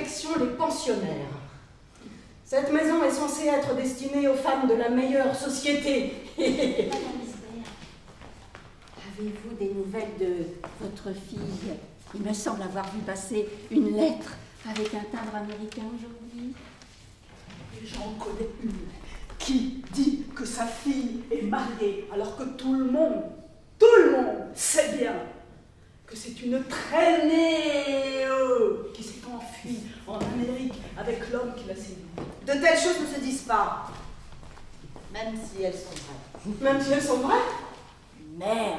protection les pensionnaires. Cette maison est censée être destinée aux femmes de la meilleure société. Madame Isbert, avez-vous des nouvelles de votre fille? Il me semble avoir vu passer une lettre avec un timbre américain aujourd'hui. J'en connais une qui dit que sa fille est mariée alors que tout le monde sait bien que c'est une traînée qui s'est enfuie en Amérique avec l'homme qui l'a séduit. De telles choses ne se disent pas, même si elles sont vraies. Même si elles sont vraies? Une mère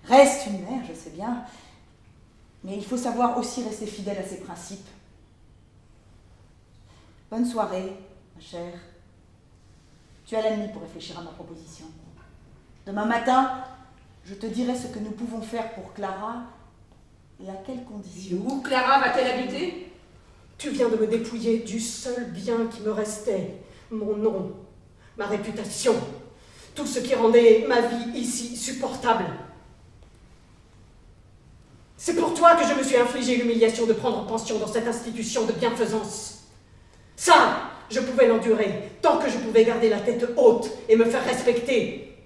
reste une mère, je sais bien, mais il faut savoir aussi rester fidèle à ses principes. Bonne soirée, ma chère. Tu as la nuit pour réfléchir à ma proposition. Demain matin, je te dirai ce que nous pouvons faire pour Clara et à quelles conditions. Où Clara va-t-elle habiter? Tu viens de me dépouiller du seul bien qui me restait, mon nom, ma réputation, tout ce qui rendait ma vie ici supportable. C'est pour toi que je me suis infligé l'humiliation de prendre pension dans cette institution de bienfaisance. Ça, je pouvais l'endurer tant que je pouvais garder la tête haute et me faire respecter.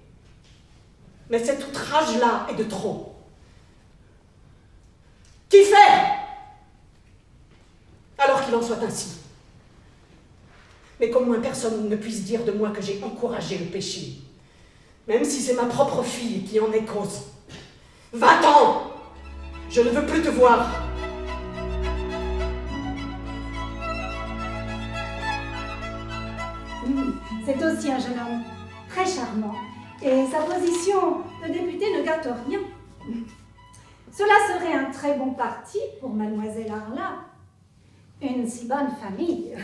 Mais cet outrage-là est de trop. Qu'y faire? Alors qu'il en soit ainsi. Mais qu'au moins personne ne puisse dire de moi que j'ai encouragé le péché, même si c'est ma propre fille qui en est cause. Va-t'en! Je ne veux plus te voir. C'est aussi un jeune homme très charmant et sa position de député ne gâte rien. Cela serait un très bon parti pour Mademoiselle Arla. Une si bonne famille.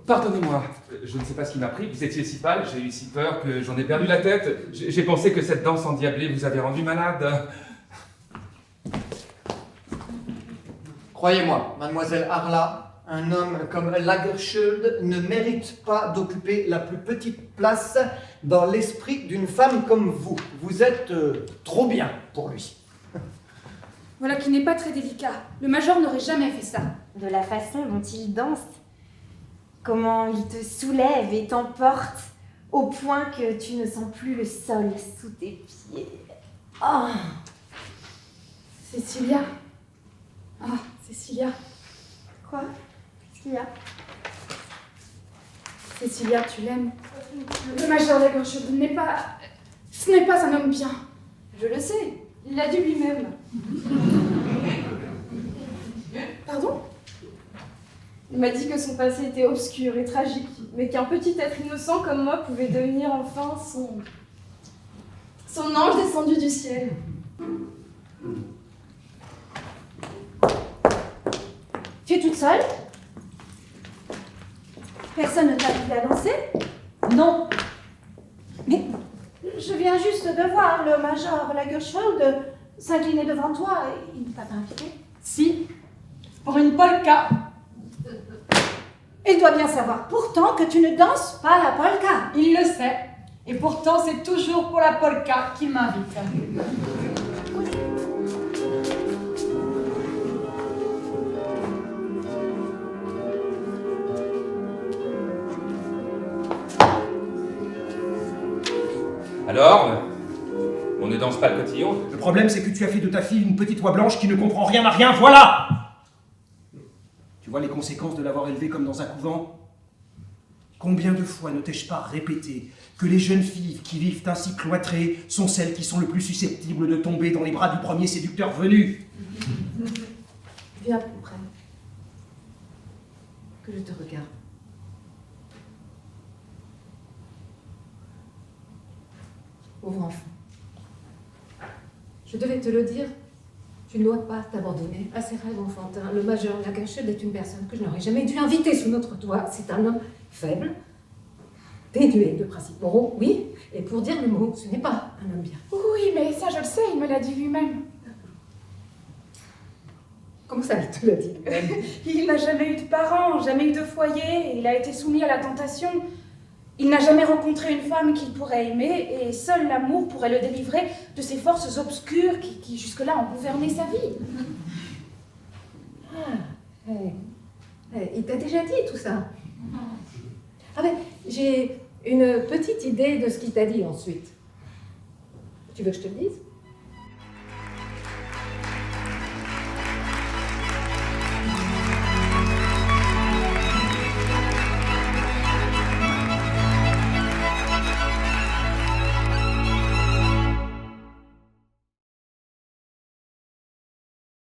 Pardonnez-moi, je ne sais pas ce qui m'a pris, vous étiez si pâle, j'ai eu si peur que j'en ai perdu la tête. J'ai pensé que cette danse endiablée vous avait rendu malade. Croyez-moi, mademoiselle Arla, un homme comme Lagerschuld ne mérite pas d'occuper la plus petite place dans l'esprit d'une femme comme vous. Vous êtes trop bien pour lui. Voilà qui n'est pas très délicat. Le major n'aurait jamais fait ça. De la façon dont il danse, comment il te soulève et t'emporte au point que tu ne sens plus le sol sous tes pieds. Oh. Cécilia. Ah, Cécilia. Quoi? Qu'est-ce qu'il y a? Cécilia, tu l'aimes. Le major Lagerschuld n'est pas... Ce n'est pas un homme bien. Je le sais. Il l'a dit lui-même. Pardon? Il m'a dit que son passé était obscur et tragique, mais qu'un petit être innocent comme moi pouvait devenir enfin son ange descendu du ciel. Tu es toute seule? Personne ne t'a vu la danser? Non. Mais je viens juste de voir le major Lagerschuld s'incliner devant toi. Il ne t'a pas invité? Si, pour une polka. Il doit bien savoir pourtant que tu ne danses pas la polka. Il le sait. Et pourtant, c'est toujours pour la polka qu'il m'invite. Alors, on ne danse pas le cotillon? Le problème, c'est que tu as fait de ta fille une petite oie blanche qui ne comprend rien à rien, voilà! Tu vois les conséquences de l'avoir élevée comme dans un couvent? Combien de fois ne t'ai-je pas répété que les jeunes filles qui vivent ainsi cloîtrées sont celles qui sont le plus susceptibles de tomber dans les bras du premier séducteur venu? Viens plus près. Que je te regarde. Pauvre enfant. Je devais te le dire. Tu ne dois pas t'abandonner à ces rêves enfantins. Le major Lagerschuld est une personne que je n'aurais jamais dû inviter sous notre toit. C'est un homme faible, dénué de principes moraux, oui. Et pour dire le mot, ce n'est pas un homme bien. Oui, mais ça je le sais, il me l'a dit lui-même. Comment ça, il te l'a dit lui-même? Il n'a jamais eu de parents, jamais eu de foyer, il a été soumis à la tentation. Il n'a jamais rencontré une femme qu'il pourrait aimer, et seul l'amour pourrait le délivrer de ces forces obscures qui jusque-là ont gouverné sa vie. Il t'a déjà dit tout ça? Ah mais j'ai une petite idée de ce qu'il t'a dit ensuite. Tu veux que je te le dise?